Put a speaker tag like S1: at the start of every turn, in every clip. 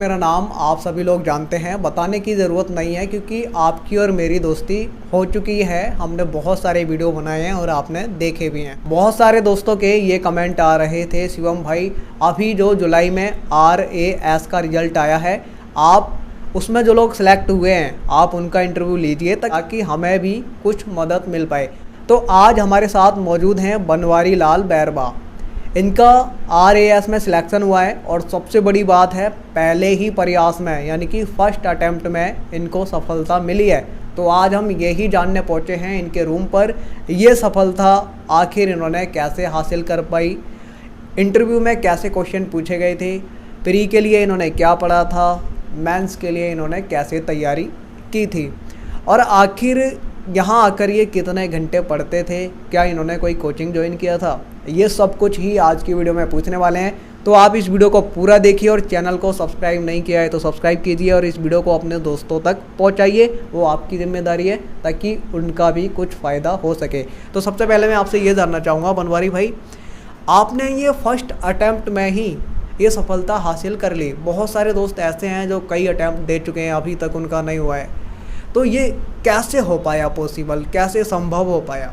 S1: मेरा नाम आप सभी लोग जानते हैं, बताने की ज़रूरत नहीं है क्योंकि आपकी और मेरी दोस्ती हो चुकी है। हमने बहुत सारे वीडियो बनाए हैं और आपने देखे भी हैं। बहुत सारे दोस्तों के ये कमेंट आ रहे थे, शिवम भाई अभी जो जुलाई में RAS का रिज़ल्ट आया है, आप उसमें जो लोग सिलेक्ट हुए हैं आप उनका इंटरव्यू लीजिए ताकि हमें भी कुछ मदद मिल पाए। तो आज हमारे साथ मौजूद हैं बनवारी लाल बैरबा। इनका RAS में सिलेक्शन हुआ है और सबसे बड़ी बात है पहले ही प्रयास में यानी कि फर्स्ट अटेम्प्ट में इनको सफलता मिली है। तो आज हम यही जानने पहुंचे हैं इनके रूम पर, ये सफलता आखिर इन्होंने कैसे हासिल कर पाई, इंटरव्यू में कैसे क्वेश्चन पूछे गए थे, प्री के लिए इन्होंने क्या पढ़ा था, मेंस के लिए इन्होंने कैसे तैयारी की थी और आखिर यहाँ आकर ये कितने घंटे पढ़ते थे, क्या इन्होंने कोई कोचिंग ज्वाइन किया था, ये सब कुछ ही आज की वीडियो में पूछने वाले हैं। तो आप इस वीडियो को पूरा देखिए और चैनल को सब्सक्राइब नहीं किया है तो सब्सक्राइब कीजिए और इस वीडियो को अपने दोस्तों तक पहुंचाइए, वो आपकी जिम्मेदारी है ताकि उनका भी कुछ फ़ायदा हो सके। तो सबसे पहले मैं आपसे ये जानना चाहूँगा बनवारी भाई, आपने ये फर्स्ट अटैम्प्ट में ही ये सफलता हासिल कर ली। बहुत सारे दोस्त ऐसे हैं जो कई अटैम्प्ट दे चुके हैं, अभी तक उनका नहीं हुआ है, तो ये कैसे हो पाया पॉसिबल, कैसे संभव हो पाया?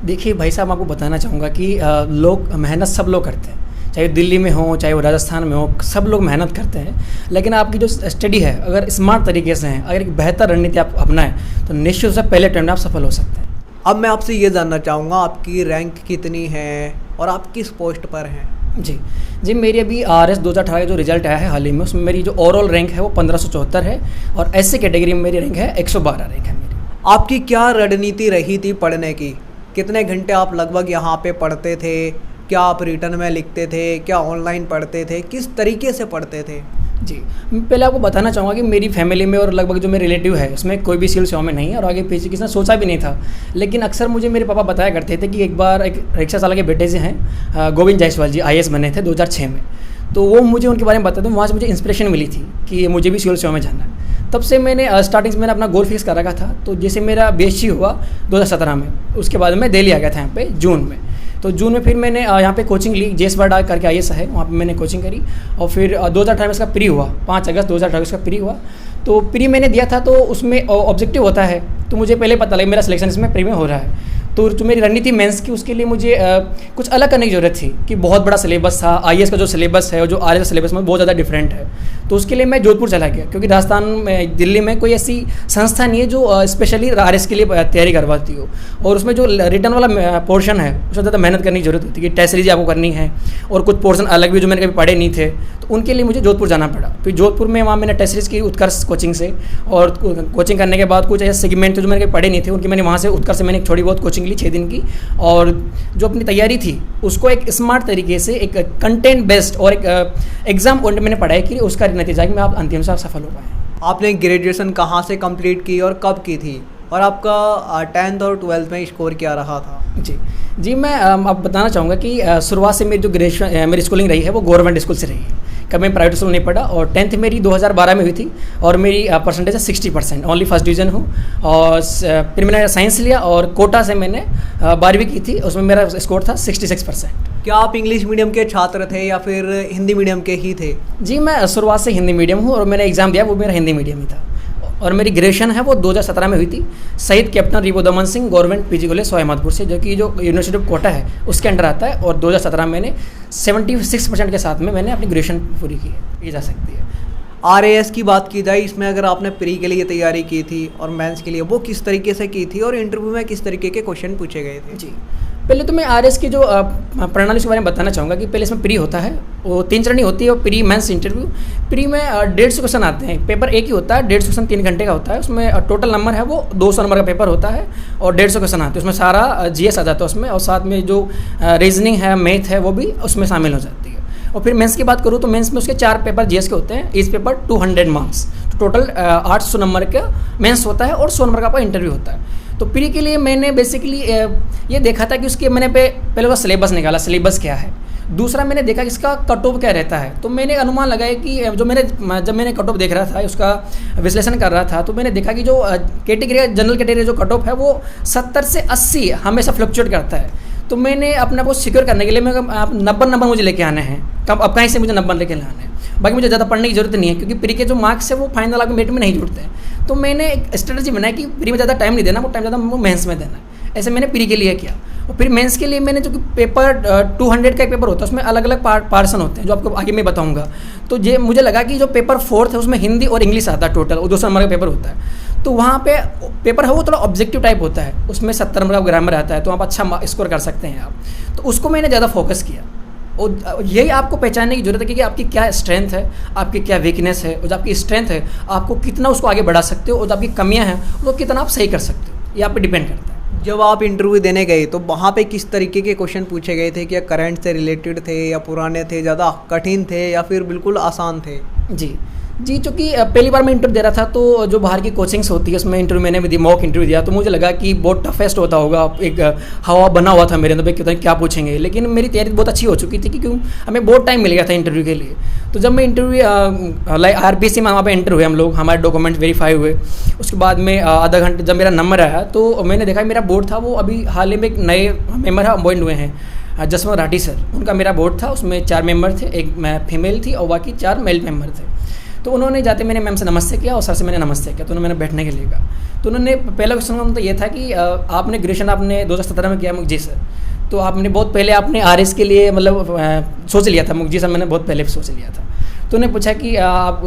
S2: देखिए भाई साहब, आपको बताना चाहूँगा कि लोग मेहनत सब लोग करते हैं, चाहे दिल्ली में हो चाहे वो राजस्थान में हो, सब लोग मेहनत करते हैं। लेकिन आपकी जो स्टडी है अगर स्मार्ट तरीके से है, अगर एक बेहतर रणनीति आप अपनाएं तो निश्चित रूप से पहले अटेम्प्ट में आप सफल हो सकते हैं।
S1: अब मैं आपसे ये जानना चाहूँगा आपकी रैंक कितनी है और आप किस पोस्ट पर हैं?
S2: जी मेरी अभी RS 2018 का जो रिजल्ट आया है हाल ही में, उसमें मेरी जो ओवरऑल रैंक है वो 1574 है और SC कैटेगरी में मेरी रैंक है 112 रैंक है मेरी।
S1: आपकी क्या रणनीति रही थी पढ़ने की? कितने घंटे आप लगभग यहाँ पे पढ़ते थे? क्या आप रिटर्न में लिखते थे? क्या ऑनलाइन पढ़ते थे? किस तरीके से पढ़ते थे?
S2: जी मैं पहले आपको बताना चाहूँगा कि मेरी फैमिली में और लगभग जो मेरे रिलेटिव है उसमें कोई भी सिविल सेवा में नहीं है और आगे पीछे किसी ने सोचा भी नहीं था। लेकिन अक्सर मुझे मेरे पापा बताया करते थे कि एक बार एक रिक्शा चालक के बेटे से हैं गोविंद जायसवाल जी, IAS बने थे 2006 में, तो वो मुझे उनके बारे में बताते थे। वहाँ से मुझे इंस्पिरेशन मिली थी कि मुझे भी सिविल सेवा में जाना है। तब से मैंने स्टार्टिंग से मैंने अपना गोल फिक्स कर रखा था। तो जैसे मेरा BSc हुआ 2017 में, उसके बाद मैं दिल्ली आ गया था यहाँ पे जून में। तो जून में फिर मैंने यहाँ पे कोचिंग ली, JS बारडा करके IAS है, वहाँ पे मैंने कोचिंग करी और फिर 2018 में इसका प्री हुआ, 5 अगस्त 2018 इसका प्री हुआ। तो प्री मैंने दिया था तो उसमें ऑब्जेक्टिव होता है, तो मुझे पहले पता लगा मेरा सिलेक्शन इसमें प्री में हो रहा है। तो जो मेरी रणनीति मेंस की उसके लिए मुझे कुछ अलग करने की ज़रूरत थी कि बहुत बड़ा सिलेबस था। IAS का जो सिलेबस है और जो RAS सिलेबस में बहुत ज़्यादा डिफरेंट है। तो उसके लिए मैं जोधपुर चला गया क्योंकि राजस्थान में, दिल्ली में कोई ऐसी संस्था नहीं है जो स्पेशली RAS के लिए तैयारी करवाती हो। और उसमें जो रिटर्न वाला पोर्शन है उसमें ज़्यादा मेहनत करने की जरूरत होती है कि टेस्ट सीरीज आपको करनी है और कुछ पोर्शन अलग भी जो मैंने कभी पढ़े नहीं थे, तो उनके लिए मुझे जोधपुर जाना पड़ा। फिर जोधपुर में वहाँ मैंने टेस्ट सीरीज की उत्कर्ष कोचिंग से, और कोचिंग करने के बाद कुछ ऐसे सेगमेंट थे जो मैंने कभी पढ़े नहीं थे, उनकी मैंने वहाँ से उत्कर्ष से मैंने थोड़ी बहुत कोचिंग ली 6 दिन की। और जो अपनी तैयारी थी उसको एक स्मार्ट तरीके से, एक कंटेंट बेस्ड और एक एग्जाम ओरिएंटेड मैंने पढ़ाई की, उसका नतीजा कि मैं आप अंतिम से आप सफल हो पाए।
S1: आपने ग्रेजुएशन कहाँ से कंप्लीट की और कब की थी और आपका 10th और 12th में स्कोर क्या रहा था?
S2: जी मैं अब बताना चाहूँगा कि शुरुआत से मेरी जो ग्रेजुएशन मेरी स्कूलिंग रही है वो गवर्नमेंट स्कूल से रही है, कभी मैं प्राइवेट स्कूल नहीं पढ़ा। और 10th मेरी 2012 में हुई थी और मेरी परसेंटेज है 60%, ओनली फर्स्ट डिवीज़न हूँ। और फिर मैंने साइंस लिया और कोटा से मैंने 12वीं की थी, उसमें मेरा स्कोर था 66%।
S1: क्या आप इंग्लिश मीडियम के छात्र थे या फिर हिंदी मीडियम के ही थे?
S2: जी मैं शुरुआत से हिंदी मीडियम हूँ और मैंने एग्ज़ाम दिया वो मेरा हिंदी मीडियम ही था। और मेरी ग्रेजुएशन है वो 2017 में हुई थी शहीद कैप्टन रिपु दमन Singh government PG college Sohagpur से, जो कि जो यूनिवर्सिटी ऑफ कोटा है उसके अंडर आता है। और 2017 में मैंने 76% के साथ में मैंने अपनी ग्रेजुएशन पूरी की है, ये जा सकती है।
S1: RAS की बात की जाए, इसमें अगर आपने प्री के लिए तैयारी की थी और मेंस के लिए, वो किस तरीके से की थी और इंटरव्यू में किस तरीके के क्वेश्चन पूछे गए थे?
S2: जी पहले तो मैं RAS की जो प्रणाली के बारे में बताना चाहूँगा कि पहले इसमें प्री होता है, वो 3 चरणी होती है और प्री मेंस इंटरव्यू। प्री में 150 क्वेश्चन आते हैं, पेपर एक ही होता है, 150 क्वेश्चन 3 घंटे का होता है। उसमें टोटल नंबर है वो 200 नंबर का पेपर होता है और 150 क्वेश्चन आते हैं। उसमें सारा GS आ जाता है उसमें, और साथ में जो रीजनिंग है, मैथ है, वो भी उसमें शामिल हो जाती है। और फिर मेंस की बात करूँ तो मेंस में उसके 4 पेपर GS के होते हैं, ईच पेपर 200 मार्क्स, तो टोटल 800 नंबर का मेंस होता है और 100 नंबर का आपका इंटरव्यू होता है। तो प्री के लिए मैंने बेसिकली ये देखा था कि उसके मैंने पहले उसका सिलेबस निकाला, सिलेबस क्या है। दूसरा मैंने देखा कि इसका कट ऑफ क्या रहता है, तो मैंने अनुमान लगाया कि जब मैंने कट ऑफ देख रहा था, उसका विश्लेषण कर रहा था, तो मैंने देखा कि जो कैटेगरी, जनरल कैटेगरी जो कट ऑफ है वो 70 से 80 हमेशा फ्लक्चुएट करता है। तो मैंने अपने को सिक्योर करने के लिए मैं 90 नंबर मुझे लेके आने हैं कब अब कहीं से मुझे नंबर लेके लाना है। बाकी मुझे ज़्यादा पढ़ने की ज़रूरत नहीं है, क्योंकि प्री के जो मार्क्स है वो फाइनल आपके मेरिट में नहीं जुड़ते हैं। तो मैंने एक स्ट्रेटजी बनाई कि प्री में ज़्यादा टाइम नहीं देना, वो टाइम ज़्यादा वो मेंस में देना है। ऐसे मैंने प्री के लिए किया। और फिर मेंस के लिए मैंने जो कि पेपर 200 का एक पेपर होता है, उसमें अलग अलग पार्सन होते हैं जो आपको आगे मैं बताऊंगा। तो ये मुझे लगा कि जो पेपर 4 है उसमें हिंदी और इंग्लिश आता है टोटल, और 200 नंबर का पेपर होता है। तो वहाँ पे पेपर है वो थोड़ा ऑब्जेक्टिव टाइप होता है, उसमें 70 नंबर का ग्रामर आता है, तो आप अच्छा स्कोर कर सकते हैं आप। तो उसको मैंने ज़्यादा फोकस किया। और यही आपको पहचानने की ज़रूरत है कि आपकी क्या स्ट्रेंथ है, आपकी क्या वीकनेस है, और जो आपकी स्ट्रेंथ है आपको कितना उसको आगे बढ़ा सकते हो, और जो आपकी कमियां हैं उसको कितना आप सही कर सकते हो, ये आप पे डिपेंड करता है।
S1: जब आप इंटरव्यू देने गए तो वहाँ पे किस तरीके के क्वेश्चन पूछे गए थे? क्या करंट से रिलेटेड थे या पुराने थे, ज़्यादा कठिन थे या फिर बिल्कुल आसान थे?
S2: जी, चूँकि पहली बार मैं इंटरव्यू दे रहा था, तो जो बाहर की कोचिंग्स होती है उसमें इंटरव्यू मैंने भी दी, मॉक इंटरव्यू दिया, तो मुझे लगा कि बहुत टफेस्ट होता होगा। एक हवा बना हुआ था मेरे अंदर पे, कितना क्या पूछेंगे, लेकिन मेरी तैयारी बहुत अच्छी हो चुकी थी, क्योंकि हमें बहुत टाइम मिल गया था इंटरव्यू के लिए। तो जब मैं इंटरव्यू RBC में वहाँ पर एंटर हुए हम लोग, हमारे डॉक्यूमेंट वेरीफाई हुए, उसके बाद में आधा घंटे जब मेरा नंबर आया तो मैंने देखा मेरा बोर्ड था वो अभी हाल ही में एक नए मेंबर अपॉइंट हुए हैं, जसवंत राठी सर, उनका मेरा बोर्ड था, उसमें 4 मेंबर थे, एक मैं फीमेल थी और बाकी 4 मेल मेंबर थे। तो उन्होंने जाते मैंने मैम से नमस्ते किया और सर से मैंने नमस्ते किया, तो उन्होंने बैठने के लिए कहा। तो उन्होंने पहला क्वेश्चन का मतलब ये था कि आपने ग्रेजुएशन आपने 2017 में किया? जी सर। तो आपने बहुत पहले आपने RS के लिए मतलब सोच लिया था? जी सर, मैंने बहुत पहले सोच लिया था। तो उन्होंने पूछा कि आप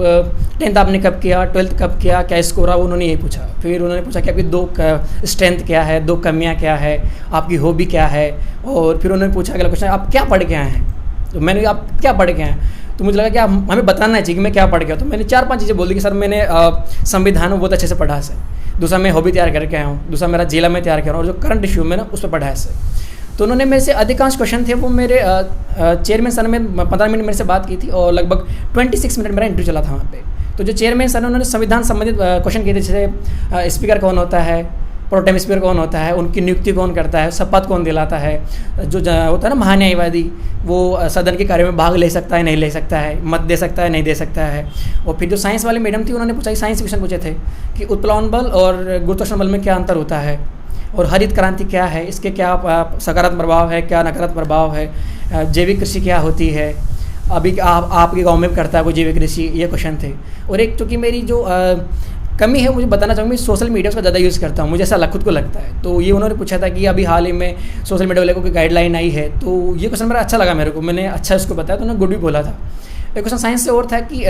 S2: 10th आपने कब किया, 12th कब किया, क्या स्कोर रहा, उन्होंने यही पूछा। फिर उन्होंने पूछा कि आपकी 2 स्ट्रेंथ क्या है, 2 कमियाँ क्या है, आपकी हॉबी क्या है, और फिर उन्होंने पूछा अगला क्वेश्चन, आप क्या पढ़ के आए हैं? तो मैंने आप क्या पढ़ के आए हैं? तो मुझे लगा कि हमें बताना चाहिए कि मैं क्या पढ़ गया। तो मैंने 4-5 चीज़ें बोल दी कि सर मैंने संविधान बहुत अच्छे से पढ़ा है, दूसरा मैं हॉबी तैयार करके आया हूँ, दूसरा मेरा जिला में तैयार कर रहा हूँ, और जो करंट इशू में ना उस पर पढ़ा है सर। तो उन्होंने मेरे से अधिकांश क्वेश्चन थे वो मेरे चेयरमैन सर ने 15 मिनट मेरे से बात की थी, और लगभग 26 मिनट मेरा इंटरव्यू चला था वहाँ पे। तो जो चेयरमैन सर ने उन्होंने संविधान संबंधित क्वेश्चन किए थे, जैसे स्पीकर कौन होता है, प्रोटेम स्पीकर कौन होता है, उनकी नियुक्ति कौन करता है, शपथ कौन दिलाता है, जो होता है ना महान्यायवादी, वो सदन के कार्य में भाग ले सकता है नहीं ले सकता है, मत दे सकता है नहीं दे सकता है। और फिर जो साइंस वाले मैडम थी उन्होंने पूछा कि साइंस क्वेश्चन पूछे थे कि उत्प्लावन बल और गुरुत्वाकर्षण बल में क्या अंतर होता है, और हरित क्रांति क्या है, इसके क्या सकारात्मक प्रभाव है, क्या नकारात्मक प्रभाव है, जैविक कृषि क्या होती है, अभी आपके गाँव में करता है कोई जैविक कृषि, ये क्वेश्चन थे। और एक चूँकि मेरी जो कमी है मुझे बताना चाहूँगी, सोशल मीडिया उसका ज़्यादा यूज़ करता हूँ, मुझे ऐसा खुद को लगता है। तो ये उन्होंने पूछा था कि अभी हाल ही में सोशल मीडिया वाले को कोई गाइडलाइन आई है, तो ये क्वेश्चन मेरा अच्छा लगा मेरे को, मैंने अच्छा उसको बताया, तो उन्होंने गुड भी बोला था। एक क्वेश्चन साइंस से और था कि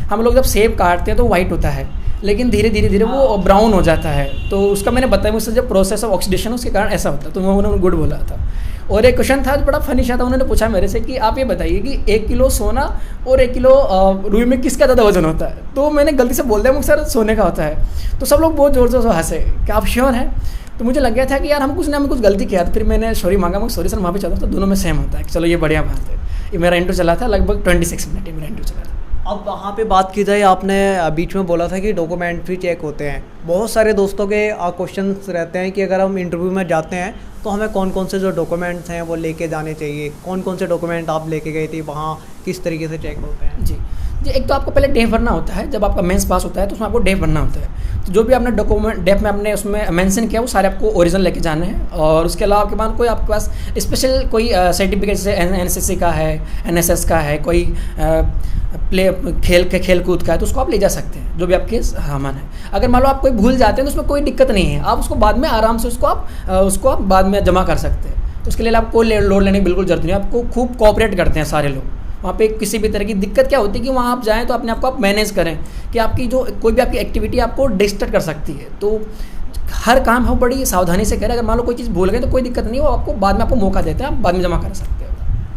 S2: हम लोग जब सेब काटते हैं तो वाइट होता है, लेकिन धीरे धीरे वो ब्राउन हो जाता है, तो उसका मैंने बताया मुझसे जब प्रोसेस ऑफ ऑक्सीडेशन उसके कारण ऐसा होता है, तो उन्होंने गुड बोला था। और एक क्वेश्चन था जो बड़ा फनी था, उन्होंने पूछा मेरे से कि आप ये बताइए कि 1 किलो सोना और 1 किलो रुई में किसका ज़्यादा वजन होता है? तो मैंने गलती से बोल दिया मुझे सर सोने का होता है। तो सब लोग बहुत ज़ोर से हंसे कि आप श्योर हैं? तो मुझे लग गया था कि यार हमने कुछ गलती किया। तो फिर मैंने सॉरी मांगा, मैं सॉरी सर वहाँ पे चला, तो दोनों में सेम होता है कि चलो ये बढ़िया बात है। ये मेरा इंटरव्यू चला था लगभग 26 मिनट, मेरा इंटरव्यू चला था।
S1: अब वहाँ पे बात की जाए, आपने बीच में बोला था कि डॉक्यूमेंट्री चेक होते हैं। बहुत सारे दोस्तों के क्वेश्चंस रहते हैं कि अगर हम इंटरव्यू में जाते हैं तो हमें कौन कौन से जो डॉक्यूमेंट्स हैं वो लेके जाने चाहिए, कौन कौन से डॉक्यूमेंट आप लेके गए थे वहाँ, किस तरीके से चेक होते हैं?
S2: जी, एक तो आपको पहले डेफ भरना होता है, जब आपका मेंस पास होता है तो उसमें आपको डेफ भरना होता है। तो जो भी आपने डॉक्यूमेंट डेफ में आपने उसमें मेंशन किया वो सारे आपको ओरिजिनल लेके जाने हैं। और उसके अलावा आपके पास आपके पास स्पेशल कोई सर्टिफिकेट जैसे NCC का है, NSS का है, कोई खेल कूद का है, तो उसको आप ले जा सकते हैं, जो भी आपके सामान है। अगर मान लो आप कोई भूल जाते हैं तो उसमें कोई दिक्कत नहीं है, आप उसको बाद में आराम से उसको आप बाद में जमा कर सकते हैं। तो उसके लिए आपको लोड लेने की बिल्कुल जरूरत नहीं है, आपको खूब कोऑपरेट करते हैं सारे लोग वहाँ पे। किसी भी तरह की दिक्कत क्या होती है कि वहाँ आप जाएँ तो अपने आप को आप मैनेज करें कि आपकी जो कोई भी आपकी एक्टिविटी आपको डिस्टर्ब कर सकती है। तो हर काम हम बड़ी सावधानी से करें। अगर मान लो कोई चीज़ भूल गए तो कोई दिक्कत नहीं, वो आपको बाद में आपको मौका देते हैं, आप बाद में जमा कर सकते हो।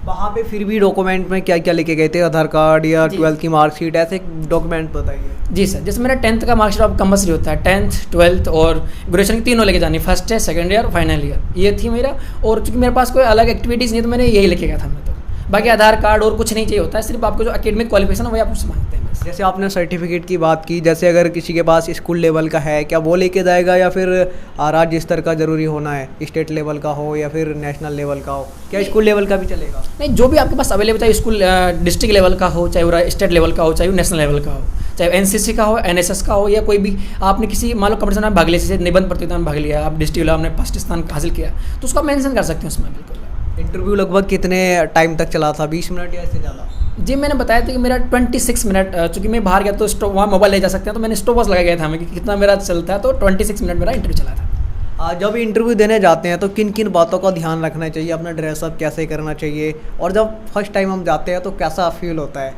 S1: वहाँ पे फिर भी डॉक्यूमेंट में क्या क्या लेके गए थे? आधार कार्ड या 12th की मार्कशीट, ऐसे डॉक्यूमेंट बताइए।
S2: जी सर, जैसे मेरा 10th का मार्कशीट अब कंपल्सरी होता है, 10th 12th और ग्रेजुएशन की तीनों लेके जानी, first year, second year, final year, ये थी मेरा। और चूँकि मेरे पास कोई अलग एक्टिविटीज़ नहीं तो मैंने यही लेके गया था मैं। तो बाकी आधार कार्ड और कुछ नहीं चाहिए होता है, सिर्फ आपको जो एकेडमिक क्वालिफिकेशन है वही आप उससे मांगते हैं।
S1: जैसे आपने सर्टिफिकेट की बात की, जैसे अगर किसी के पास स्कूल लेवल का है, क्या वो लेके जाएगा या फिर राज्य स्तर का ज़रूरी होना है? स्टेट लेवल का हो या फिर नेशनल लेवल का हो, क्या स्कूल लेवल का भी चलेगा?
S2: नहीं, जो भी आपके पास अवेलेबल, चाहे स्कूल डिस्ट्रिक्ट लेवल का हो, चाहे वो स्टेट लेवल का हो, चाहे वो नेशनल लेवल का हो, चाहे NCC का हो, NSS का हो, या कोई भी आपने किसी मान लो कंपटीशन में भाग लिया, जैसे निबंध प्रतियोगिता में भाग लिया, आप डिस्ट्रिक्ट लेवल आपने फर्स्ट स्थान हासिल किया, तो उसको आप मेंशन कर सकते हैं उसमें बिल्कुल।
S1: इंटरव्यू लगभग कितने टाइम तक चला था, 20 मिनट या इससे ज़्यादा?
S2: जी मैंने बताया था कि मेरा 26 मिनट, चूँकि मैं बाहर गया तो स्टॉप वहाँ मोबाइल ले जा सकते हैं, तो मैंने स्टॉप वॉच लगा गया था मैं कि कितना मेरा चलता है, तो 26 मिनट मेरा इंटरव्यू चला था।
S1: जब इंटरव्यू देने जाते हैं तो किन किन बातों का ध्यान रखना चाहिए, अपना ड्रेसअप कैसे करना चाहिए, और जब फर्स्ट टाइम हम जाते हैं तो कैसा फील होता है?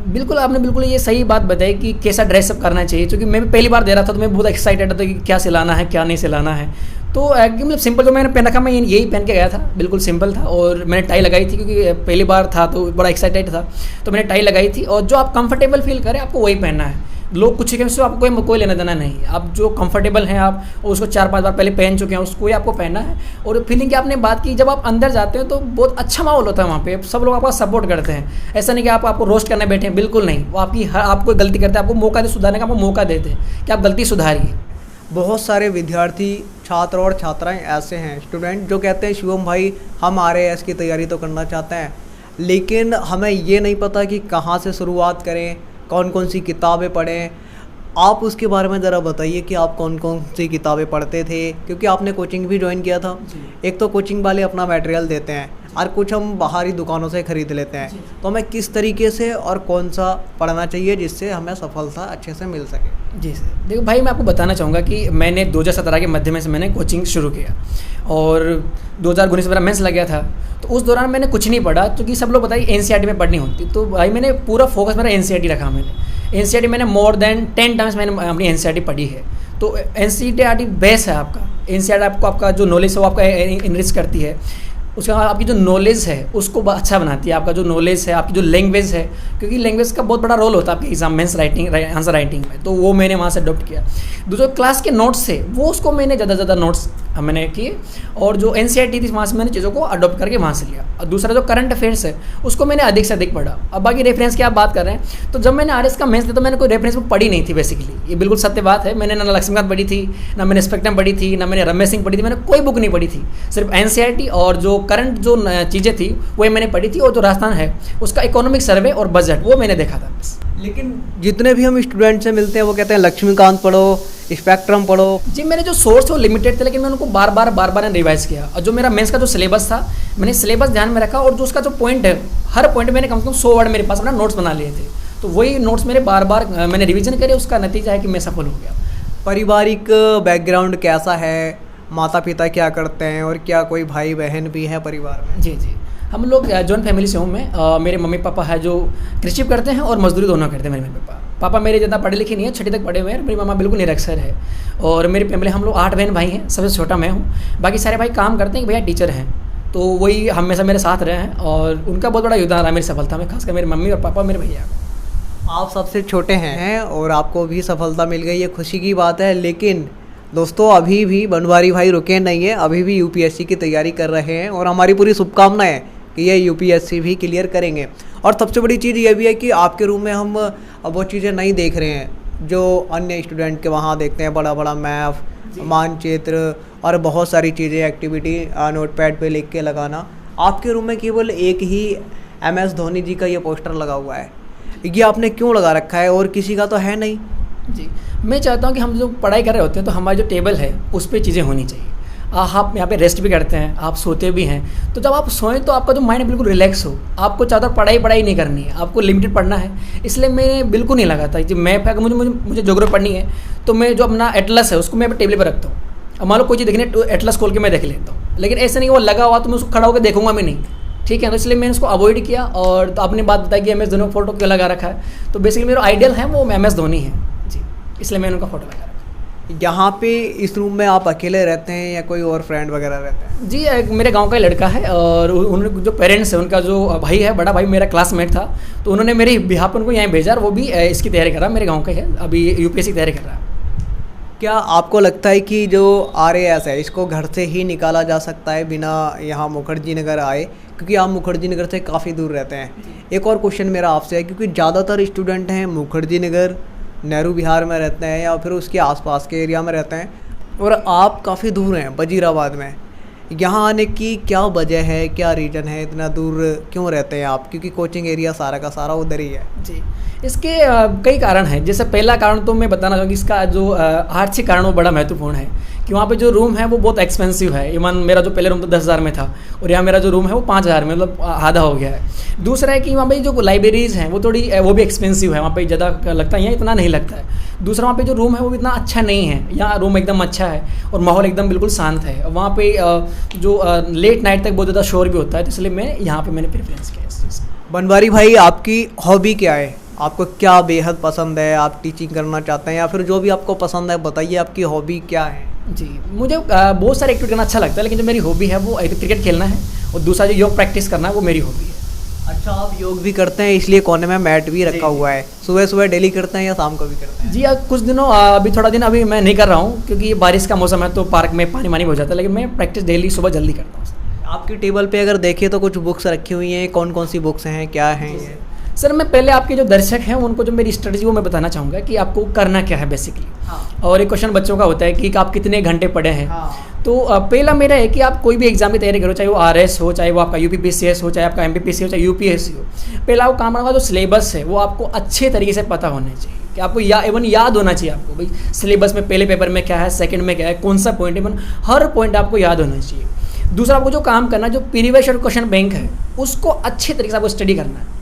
S2: बिल्कुल, आपने बिल्कुल ये सही बात बताई कि कैसा ड्रेसअप करना चाहिए, क्योंकि मैं भी पहली बार दे रहा था तो मैं बहुत एक्साइटेड था कि क्या सिलाना है क्या नहीं सिलाना है। तो मतलब सिंपल जो मैंने पहन रखा, मैं यही पहन के गया था, बिल्कुल सिंपल था, और मैंने टाई लगाई थी क्योंकि पहली बार था तो बड़ा एक्साइटेड था, तो मैंने टाई लगाई थी। और जो आप कंफर्टेबल फील करें आपको वही पहनना है, लोग कुछ कहें उससे आपको कोई लेना देना नहीं, आप जो कंफर्टेबल हैं आप उसको 4-5 बार पहले पहन चुके हैं उसको ही आपको पहनना है। और फीलिंग की आपने बात की, जब आप अंदर जाते हैं तो बहुत अच्छा माहौल होता है वहाँ पे, सब लोग आपका सपोर्ट करते हैं। ऐसा नहीं कि आपको रोस्ट करने बैठे हैं, बिल्कुल नहीं, वो आप कोई गलती करते हैं आपको मौका दे सुधारने का, आपको मौका देते हैं कि आप गलती सुधारिए।
S1: बहुत सारे विद्यार्थी, छात्र और छात्राएं ऐसे हैं, स्टूडेंट, जो कहते हैं शिवम भाई हम RAS की तैयारी तो करना चाहते हैं, लेकिन हमें ये नहीं पता कि कहाँ से शुरुआत करें, कौन कौन सी किताबें पढ़ें। आप उसके बारे में ज़रा बताइए कि आप कौन कौन सी किताबें पढ़ते थे, क्योंकि आपने कोचिंग भी ज्वाइन किया था। एक तो कोचिंग वाले अपना मटेरियल देते हैं और कुछ हम बाहरी दुकानों से ख़रीद लेते हैं, तो हमें किस तरीके से और कौन सा पढ़ना चाहिए जिससे हमें सफलता अच्छे से मिल सके?
S2: जी सर, देखो भाई मैं आपको बताना चाहूँगा कि मैंने 2017 के मध्य में से मैंने कोचिंग शुरू किया और 2019 में मेरा मेंस लग गया था। तो उस दौरान मैंने कुछ नहीं पढ़ा, क्योंकि सब लोग बताइए NCERT में पढ़नी होती, तो भाई मैंने पूरा फोकस मेरा NCERT रखा। मैंने NCERT मैंने मोर देन 10 टाइम्स मैंने अपनी NCERT पढ़ी है। तो NCERT बेस्ट है आपका, NCERT आपका जो नॉलेज है वो आपका इनरिच करती है, उसके बाद आपकी जो नॉलेज है उसको अच्छा बनाती है, आपका जो नॉलेज है, आपकी जो लैंग्वेज है, क्योंकि लैंग्वेज का बहुत बड़ा रोल होता है आपके exam mains writing answer writing में, तो वो मैंने वहाँ से अडॉप्ट किया। दूसरा क्लास के नोट्स है वो उसको मैंने ज़्यादा नोट्स मैंने किए, और जो NCERT थी वहाँ से मैंने चीज़ों को अडॉप्ट करके वहाँ से लिया। और दूसरा जो करंट अफेयर्स है उसको मैंने अधिक से अधिक पढ़ा। अब बाकी रेफरेंस की आप बात कर रहे हैं, तो जब मैंने RS का मेंस दिया तो मैंने कोई रेफरेंस बुक पढ़ी नहीं थी बेसिकली, ये बिल्कुल सत्य बात है। मैंने ना लक्ष्मीकांत पढ़ी थी, ना मैंने स्पेक्ट्रम पढ़ी थी, ना मैंने रमेश सिंह पढ़ी थी, मैंने कोई बुक नहीं पढ़ी थी। सिर्फ NCERT और जो करंट जो चीज़ें थी वो मैंने पढ़ी थी, और जो राजस्थान है उसका इकोनॉमिक सर्वे और बजट वो मैंने देखा था बस।
S1: लेकिन जितने भी हम स्टूडेंट से मिलते हैं वो कहते हैं लक्ष्मीकांत पढ़ो, स्पेक्ट्रम पढ़ो।
S2: जी मेरे जो सोर्स वो लिमिटेड थे, लेकिन मैं उनको बार बार रिवाइज किया। और जो मेरा मेंस का जो सिलेबस था मैंने सिलेबस ध्यान में रखा, और जो उसका जो पॉइंट है हर पॉइंट मैंने कम से कम 100 वर्ड मेरे पास अपना नोट्स बना लिए थे, तो वही नोट्स मेरे बार मैंने रिविजन करे, उसका नतीजा है कि मैं सफल हो गया।
S1: पारिवारिक बैकग्राउंड कैसा है, माता पिता क्या करते हैं, और क्या कोई भाई बहन भी है परिवार में?
S2: जी हम लोग जॉइंट फैमिली से हूँ मैं। मेरे मम्मी पापा है जो कृषि करते हैं और मजदूरी दोनों करते हैं। मेरे मम्मी पापा मेरे ज़्यादा पढ़े लिखे नहीं है, 6ठी तक पढ़े हुए हैं। मेरी मामा बिल्कुल निरक्षर है, और मेरी फैमिली हम लोग 8 बहन भाई हैं, सबसे छोटा मैं हूँ। बाकी सारे भाई काम करते हैं कि भैया टीचर हैं, तो वही हमेशा मेरे साथ रहे हैं, और उनका बहुत बड़ा योगदान रहा मेरी सफलता में, खासकर मेरे मम्मी और पापा मेरे भैया।
S1: आप सबसे छोटे हैं और आपको भी सफलता मिल गई, ये खुशी की बात है। लेकिन दोस्तों अभी भी बनवारी भाई रुके नहीं है, अभी भी UPSC की तैयारी कर रहे हैं, और हमारी पूरी शुभकामना है कि ये UPSC भी क्लियर करेंगे। और सबसे बड़ी चीज़ ये भी है कि आपके रूम में हम वो चीज़ें नहीं देख रहे हैं जो अन्य स्टूडेंट के वहाँ देखते हैं, बड़ा बड़ा मैप, मानचित्र और बहुत सारी चीज़ें, एक्टिविटी नोटपैड पे लिख के लगाना। आपके रूम में केवल एक ही MS धोनी जी का ये पोस्टर लगा हुआ है, ये आपने क्यों लगा रखा है, और किसी का तो है नहीं?
S2: जी मैं चाहता हूँ कि हम जो पढ़ाई कर रहे होते हैं तो हमारी जो टेबल है उस पर चीज़ें होनी चाहिए। आप यहाँ पे रेस्ट भी करते हैं, आप सोते भी हैं, तो जब आप सोएं तो आपका जो माइंड बिल्कुल रिलैक्स हो। आपको ज़्यादा पढ़ाई नहीं करनी है, आपको लिमिटेड पढ़ना है। इसलिए मैंने बिल्कुल नहीं लगा था। जो मैप है, अगर मुझे ज्योग्राफी पढ़नी है तो मैं जो अपना एटलस है उसको मैं टेबल पर रखता हूँ। अब मान लो कोई चीज़ देखनी है तो एटलस खोल के मैं देख लेता हूँ, लेकिन ऐसा नहीं वो लगा हुआ तो मैं उसको खड़ा होकर देखूंगा भी नहीं, ठीक है। तो इसलिए मैंने उसको अवॉइड किया। और तो आपने बात बताई कि MS धोनी फोटो क्यों लगा रखा है, तो बेसिकली मेरा आइडियल है वो MS धोनी है जी, इसलिए मैंने उनका फोटो लगा रखा है।
S1: यहाँ पे इस रूम में आप अकेले रहते हैं या कोई और फ्रेंड वगैरह रहते हैं?
S2: जी एक मेरे गांव का ही लड़का है, और उन जो पेरेंट्स हैं उनका जो भाई है, बड़ा भाई मेरा क्लासमेट था, तो उन्होंने मेरे बिहाफ उनको यहाँ भेजा, और वो भी इसकी तैयारी कर रहा है, मेरे गाँव का है, अभी UPSC की तैयारी कर रहा है।
S1: क्या आपको लगता है कि जो RAS है इसको घर से ही निकाला जा सकता है बिना यहाँ मुखर्जी नगर आए, क्योंकि आप मुखर्जी नगर से काफ़ी दूर रहते हैं? एक और क्वेश्चन मेरा आपसे है, क्योंकि ज़्यादातर स्टूडेंट हैं मुखर्जी नगर, नेहरू विहार में रहते हैं या फिर उसके आसपास के एरिया में रहते हैं, और आप काफ़ी दूर हैं वजीराबाद में। यहाँ आने की क्या वजह है, क्या रीज़न है, इतना दूर क्यों रहते हैं आप? क्योंकि कोचिंग एरिया सारा का सारा उधर ही है।
S2: जी इसके कई कारण हैं। जैसे पहला कारण तो मैं बताना चाहूँगी, इसका जो आर्थिक कारण वो बड़ा महत्वपूर्ण है कि वहाँ पे जो रूम है वो बहुत एक्सपेंसिव है। इवन मेरा जो पहले रूम तो 10,000 में था और यहाँ मेरा जो रूम है वो 5,000 में, मतलब आधा हो गया है। दूसरा है कि वहाँ पे जो लाइब्रेरीज़ हैं वो थोड़ी वो भी एक्सपेंसिव है, वहाँ पे ज़्यादा लगता है, यहाँ इतना नहीं लगता है। दूसरा वहाँ पे जो रूम है वो इतना अच्छा नहीं है, यहाँ रूम एकदम अच्छा है और माहौल एकदम बिल्कुल शांत है। वहाँ पे जो लेट नाइट तक बहुत ज़्यादा शोर भी होता है, तो इसलिए मैंने प्रेफरेंस किया इस चीज़ को।
S1: बनवारी भाई, आपकी हॉबी क्या है? आपको क्या बेहद पसंद है? आप टीचिंग करना चाहते हैं या फिर जो भी आपको पसंद है बताइए, आपकी हॉबी क्या है?
S2: जी, मुझे बहुत सारे एक्टिविटी करना अच्छा लगता है, लेकिन जो मेरी हॉबी है वो एक क्रिकेट खेलना है और दूसरा जो योग प्रैक्टिस करना है वो मेरी हॉबी है।
S1: अच्छा, आप योग भी करते हैं, इसलिए कोने में मैट भी रखा हुआ है। सुबह सुबह डेली करते हैं या शाम को भी करते हैं?
S2: जी, कुछ दिनों अभी थोड़ा दिन अभी मैं नहीं कर रहा हूँ क्योंकि बारिश का मौसम है तो पार्क में पानी वानी हो जाता है, लेकिन मैं प्रैक्टिस डेली सुबह जल्दी करता हूँ।
S1: आपकी टेबल पे अगर देखिए तो कुछ बुक्स रखी हुई हैं, कौन कौन सी बुक्स हैं, क्या हैं ये?
S2: सर, मैं पहले आपके जो दर्शक हैं उनको जो मेरी स्ट्रेटजी वो मैं बताना चाहूँगा कि आपको करना क्या है बेसिकली।
S1: हाँ।
S2: और एक क्वेश्चन बच्चों का होता है कि आप कितने घंटे पढ़े हैं।
S1: हाँ।
S2: तो पहला मेरा है कि आप कोई भी एग्जाम की तैयारी करो, चाहे वो RS हो, चाहे वो आपका UPPCS हो, चाहे आपका MPPC हो, चाहे UPSC हो। पहला वो काम करना, जो सिलेबस है वो आपको अच्छे तरीके से पता होना चाहिए कि आपको इवन याद होना चाहिए आपको, भाई सिलेबस में पहले पेपर में क्या है, सेकंड में क्या है, कौन सा पॉइंट है, हर पॉइंट आपको याद होना चाहिए। दूसरा, आपको जो काम करना है, जो प्रीवियस क्वेश्चन बैंक है उसको अच्छे तरीके से आपको स्टडी करना है।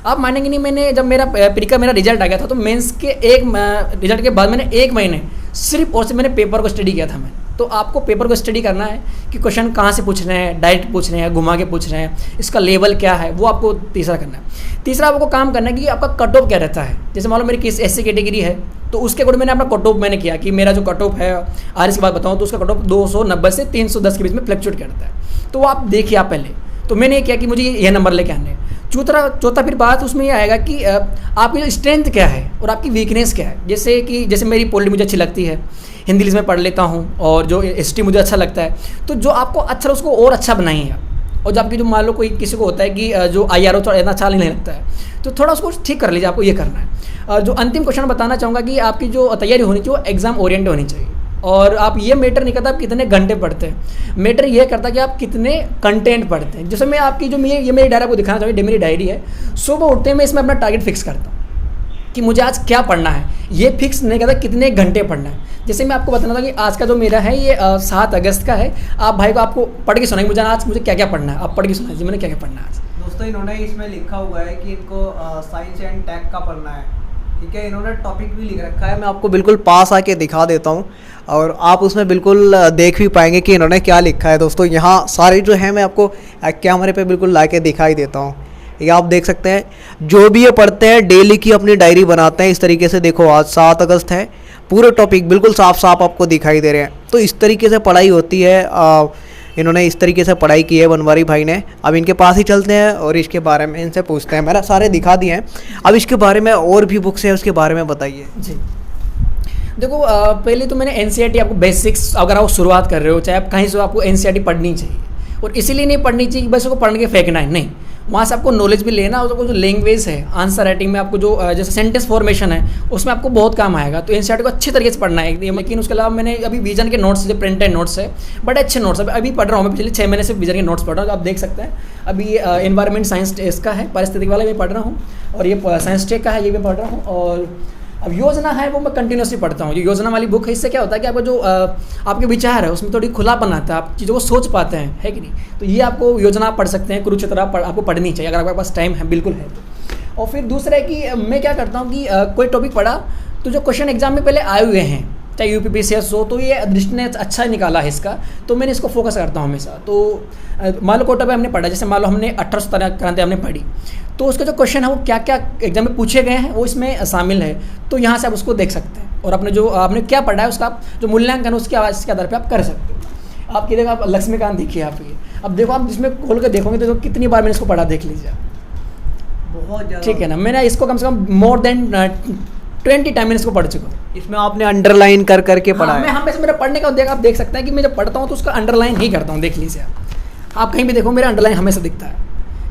S2: आप मानेंगे नहीं, मैंने जब मेरा रिजल्ट आ गया था तो मेंस के रिजल्ट के बाद मैंने 1 महीने सिर्फ और सिर्फ मैंने पेपर को स्टडी किया था मैं। तो आपको पेपर को स्टडी करना है कि क्वेश्चन कहाँ से पूछ रहे हैं, डायरेक्ट पूछ रहे हैं, घुमा के पूछ रहे हैं, इसका लेवल क्या है, वो आपको तीसरा करना है। तीसरा आपको काम करना है कि आपका कट ऑफ क्या रहता है। जैसे मान लो मेरी किस SC कैटेगरी है तो उसके अकॉर्डिंग मैंने अपना कट ऑफ मैंने किया कि मेरा जो कट ऑफ है RS की बात बताऊँ तो उसका कट ऑफ 290 से 310 के बीच में फ्लक्चुएट करता है। तो वो आप देखिए आप पहले, तो मैंने ये किया कि मुझे यह नंबर लेके आने हैं। चौथा फिर बात उसमें ये आएगा कि आपकी जो स्ट्रेंथ क्या है और आपकी वीकनेस क्या है। जैसे मेरी पॉलिटी मुझे अच्छी लगती है, हिंदी इंग्लिश में पढ़ लेता हूँ और जो हिस्ट्री मुझे अच्छा लगता है, तो जो आपको अच्छा उसको और अच्छा बनाइए आप। और जब आपकी जो मान लो कोई किसी को होता है कि जो IRO थोड़ा इतना अच्छा नहीं लगता है तो थोड़ा उसको ठीक कर लीजिए, आपको ये करना है। जो अंतिम क्वेश्चन बताना चाहूँगा कि आपकी जो तैयारी होनी चाहिए वो एग्जाम ओरिएंटेड होनी चाहिए। और आप ये मैटर नहीं करता आप कितने घंटे पढ़ते हैं, मैटर ये करता कि आप कितने कंटेंट पढ़ते हैं। जैसे मैं आपकी जो ये मेरी डायरी आपको दिखाना चाहूँगी, मेरी डायरी है। सुबह उठते मैं इसमें अपना टारगेट फिक्स करता हूँ कि मुझे आज क्या पढ़ना है, ये फिक्स नहीं करता कितने घंटे पढ़ना है। जैसे मैं आपको बताना था कि आज का जो मेरा है ये 7 अगस्त का है। आप भाई को आपको पढ़ के सुनाएंगे मुझे क्या क्या पढ़ना है, आप पढ़ के सुनाइए मैंने क्या क्या पढ़ना है आज।
S1: दोस्तों, इन्होंने इसमें लिखा हुआ है कि इनको साइंस एंड टेक का पढ़ना है, ठीक है। इन्होंने टॉपिक भी लिख रखा है, मैं आपको बिल्कुल पास आके दिखा देता हूँ और आप उसमें बिल्कुल देख भी पाएंगे कि इन्होंने क्या लिखा है। दोस्तों, यहाँ सारे जो है मैं आपको कैमरे पे बिल्कुल ला के दिखाई देता हूँ। ये आप देख सकते हैं, जो भी ये पढ़ते हैं डेली की अपनी डायरी बनाते हैं इस तरीके से। देखो, आज 7 अगस्त है, पूरे टॉपिक बिल्कुल साफ साफ आपको दिखाई दे रहे हैं। तो इस तरीके से पढ़ाई होती है। इन्होंने इस तरीके से पढ़ाई की है बनवारी भाई ने। अब इनके पास ही चलते हैं और इसके बारे में इनसे पूछते हैं। मैंने सारे दिखा दिए हैं, अब इसके बारे में और भी बुक्स हैं उसके बारे में बताइए।
S2: जी, देखो पहले तो मैंने NCERT आपको बेसिक्स, अगर आप शुरुआत कर रहे हो चाहे आप कहीं से, आपको NCERT पढ़नी चाहिए। और इसीलिए नहीं पढ़नी चाहिए बस उसको पढ़ के फेंकना है, नहीं, वहाँ से आपको नॉलेज भी लेना। और जो लैंग्वेज है, आंसर राइटिंग में आपको जो जैसे सेंटेंस फॉर्मेशन है उसमें आपको बहुत काम आएगा। तो NCERT को अच्छे तरीके से पढ़ना है। लेकिन उसके अलावा मैंने अभी विजन के नोट्स, जो प्रिंटेड नोट्स है, बड़े अच्छे नोट्स अभी पढ़ रहा हूँ मैं। पिछले 6 महीने से विजन के नोट्स पढ़ रहा हूँ। आप देख सकते हैं अभी एनवायरमेंट साइंस इसका है, पारिस्थितिक वाला मैं पढ़ रहा हूँ, और ये साइंस टेक का है, ये भी पढ़ रहा हूँ। और अब योजना है वो मैं कंटिन्यूसली पढ़ता हूँ। ये योजना वाली बुक है, इससे क्या होता है कि आपका जो आपके विचार है उसमें थोड़ी खुलापन आता है, आप चीज़ों को सोच पाते हैं, है कि नहीं। तो ये आपको योजना पढ़ सकते हैं, कुरुक्षेत्र आपको पढ़नी चाहिए अगर आपके पास टाइम है, बिल्कुल है तो। और फिर दूसरा है कि मैं क्या करता हूँ कि कोई टॉपिक पढ़ा तो जो क्वेश्चन एग्जाम में पहले आए हुए हैं, चाहे UPPCS हो, तो ये दृष्टि ने अच्छा निकाला है इसका, तो मैंने इसको फोकस करता हूँ हमेशा। तो मान लो कोटा पे हमने पढ़ा, जैसे मान लो हमने 1817 क्रांति हमने पढ़ी, तो उसका जो क्वेश्चन है वो क्या क्या एग्जाम में पूछे गए हैं वो इसमें शामिल है। तो यहाँ से आप उसको देख सकते हैं और अपने जो आपने क्या पढ़ा है उसका जो मूल्यांकन है उसके आधार पर आप कर सकते हो। आप देखो, आप लक्ष्मीकांत देखिए, आप ये अब देखो, आप इसमें खोल कर देखोगे तो कितनी बार मैंने इसको पढ़ा, देख लीजिए
S1: बहुत ज़्यादा,
S2: ठीक है ना। मैंने इसको कम से कम मोर देन 20 टाइम मैंने इसको पढ़ चुका हूँ।
S1: इसमें आपने अंडरलाइन कर करके पढ़ा है।
S2: मैं हमेशा मेरा पढ़ने का आप देख सकते हैं कि मैं जब पढ़ता हूँ तो उसका अंडरलाइन ही करता हूँ, देख लीजिए आप कहीं भी देखो मेरा अंडरलाइन हमेशा दिखता है।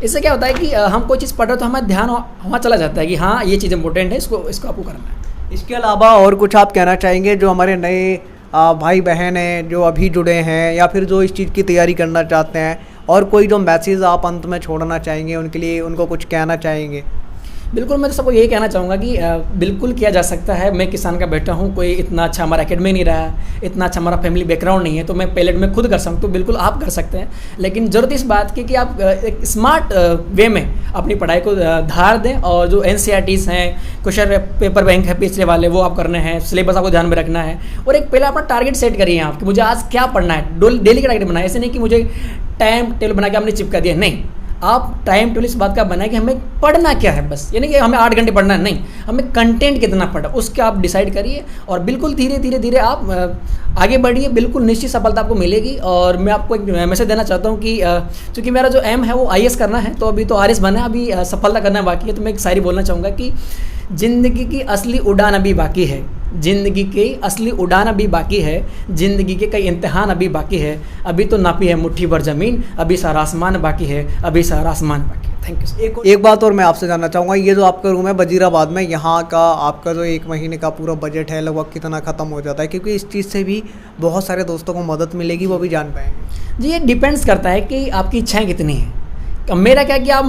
S2: इससे क्या होता है कि हम कोई चीज़ पढ़ रहे हो तो हमारा ध्यान वहाँ चला जाता है कि हाँ ये चीज़ इंपॉर्टेंट है, इसको आपको करना है।
S1: इसके अलावा और कुछ आप कहना चाहेंगे जो हमारे नए भाई बहन हैं जो अभी जुड़े हैं या फिर जो इस चीज़ की तैयारी करना चाहते हैं, और कोई जो मैसेज आप अंत में छोड़ना चाहेंगे उनके लिए, उनको कुछ कहना चाहेंगे?
S2: बिल्कुल, मैं तो सबको यही कहना चाहूँगा कि बिल्कुल किया जा सकता है। मैं किसान का बेटा हूँ, कोई इतना अच्छा हमारा एकेडमी नहीं रहा, इतना अच्छा हमारा फैमिली बैकग्राउंड नहीं है, तो मैं पायलट में खुद कर सकता हूँ, तो बिल्कुल आप कर सकते हैं। लेकिन ज़रूरत इस बात की कि आप एक स्मार्ट वे में अपनी पढ़ाई को धार दें, और जो NCERTs हैं, क्वेश्चन पेपर बैंक है पिछले वाले, वो आप करने हैं, सिलेबस आपको ध्यान में रखना है, और एक पहले अपना टारगेट सेट करिए आप कि मुझे आज क्या पढ़ना है, डेली का टारगेट बनाए। ऐसे नहीं कि मुझे टाइम टेबल बना के आपने चिपका दिया, नहीं, आप टाइम टेबल इस बात का बनाए कि हमें पढ़ना क्या है, बस यानी कि हमें 8 घंटे पढ़ना है, नहीं, हमें कंटेंट कितना पढ़ा उसके आप डिसाइड करिए, और बिल्कुल धीरे धीरे आप आगे बढ़िए, बिल्कुल निश्चित सफलता आपको मिलेगी। और मैं आपको एक मैसेज देना चाहता हूँ कि चूँकि मेरा जो एम है वो IAS करना है, तो अभी तो RS बना है, अभी सफलता करना बाकी है। तो मैं एक शायरी बोलना चाहूँगा कि ज़िंदगी की असली उड़ान अभी बाकी है, ज़िंदगी की असली उड़ान अभी बाकी है, ज़िंदगी के कई इम्तिहान अभी बाकी है, अभी तो नापी है मुट्ठी भर ज़मीन, अभी सारा आसमान बाकी है, अभी सारा आसमान बाकी है। Thank you sir.
S1: एक बात और मैं आपसे जानना चाहूँगा, ये जो आपका रूम है वजीराबाद में, यहाँ का आपका जो 1 महीने का पूरा बजट है लगभग कितना ख़त्म हो जाता है? क्योंकि इस चीज़ से भी बहुत सारे दोस्तों को मदद मिलेगी, वो भी जान पाएंगे।
S2: जी, ये डिपेंड्स करता है कि आपकी इच्छाएँ कितनी हैं। अब मेरा क्या है कि आप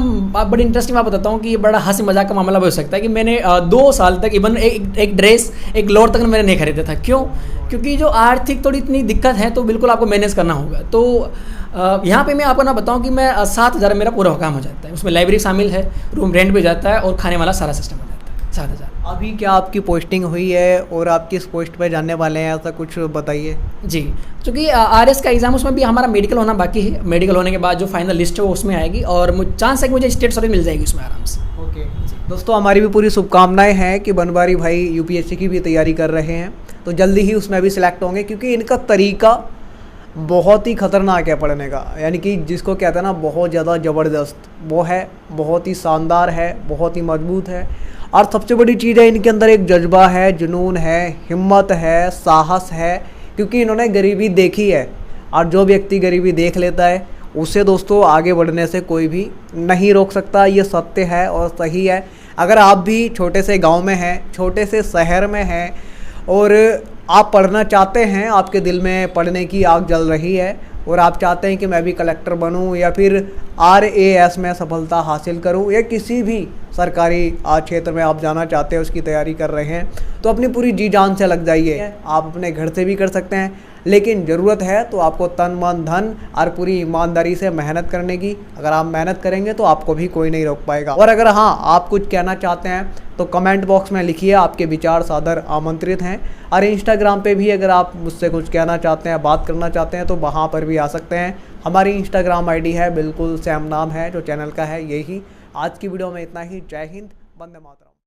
S2: बड़ी इंटरेस्टिंग बात बताता हूँ कि ये बड़ा हंसी मजाक का मामला भी हो सकता है कि मैंने 2 साल तक इवन एक ड्रेस, एक लोअर तक मैंने नहीं खरीदा था। क्यों? क्योंकि जो आर्थिक थोड़ी इतनी दिक्कत है, तो बिल्कुल आपको मैनेज करना होगा। तो यहाँ पे मैं आपको ना बताऊँ कि मैं 7,000 मेरा पूरा काम हो जाता है, उसमें लाइब्रेरी शामिल है, रूम रेंट भी जाता है, और खाने वाला सारा सिस्टम हो जाता है 7,000।
S1: अभी क्या आपकी पोस्टिंग हुई है और आप किस पोस्ट पे जाने वाले हैं, ऐसा कुछ बताइए।
S2: जी, क्योंकि RS का एग्ज़ाम, उसमें भी हमारा मेडिकल होना बाकी है। मेडिकल होने के बाद जो फाइनल लिस्ट है वो उसमें आएगी, और चांस है कि मुझे स्टेट सर्विस मिल जाएगी उसमें आराम से।
S1: ओके दोस्तों, हमारी भी पूरी शुभकामनाएं हैं कि बनवारी भाई UPSC की भी तैयारी कर रहे हैं, तो जल्दी ही उसमें भी सिलेक्ट होंगे, क्योंकि इनका तरीका बहुत ही ख़तरनाक है पढ़ने का, यानी कि जिसको कहते हैं ना बहुत ज़्यादा ज़बरदस्त, वो है, बहुत ही शानदार है, बहुत ही मजबूत है। और सबसे बड़ी चीज़ है, इनके अंदर एक जज्बा है, जुनून है, हिम्मत है, साहस है, क्योंकि इन्होंने गरीबी देखी है, और जो व्यक्ति गरीबी देख लेता है उसे दोस्तों आगे बढ़ने से कोई भी नहीं रोक सकता। ये सत्य है और सही है। अगर आप भी छोटे से गांव में हैं, छोटे से शहर में हैं, और आप पढ़ना चाहते हैं, आपके दिल में पढ़ने की आग जल रही है, और आप चाहते हैं कि मैं भी कलेक्टर बनूं, या फिर RAS में सफलता हासिल करूं, या किसी भी सरकारी क्षेत्र में आप जाना चाहते हैं, उसकी तैयारी कर रहे हैं, तो अपनी पूरी जी जान से लग जाइए। आप अपने घर से भी कर सकते हैं, लेकिन ज़रूरत है तो आपको तन मन धन और पूरी ईमानदारी से मेहनत करने की। अगर आप मेहनत करेंगे तो आपको भी कोई नहीं रोक पाएगा। और अगर हाँ, आप कुछ कहना चाहते हैं तो कमेंट बॉक्स में लिखिए, आपके विचार सादर आमंत्रित हैं। और इंस्टाग्राम पे भी अगर आप मुझसे कुछ कहना चाहते हैं, बात करना चाहते हैं, तो वहाँ पर भी आ सकते हैं। हमारी इंस्टाग्राम ID है, बिल्कुल सेम नाम है जो चैनल का है, यही। आज की वीडियो में इतना ही। जय हिंद, वंदे मातरम।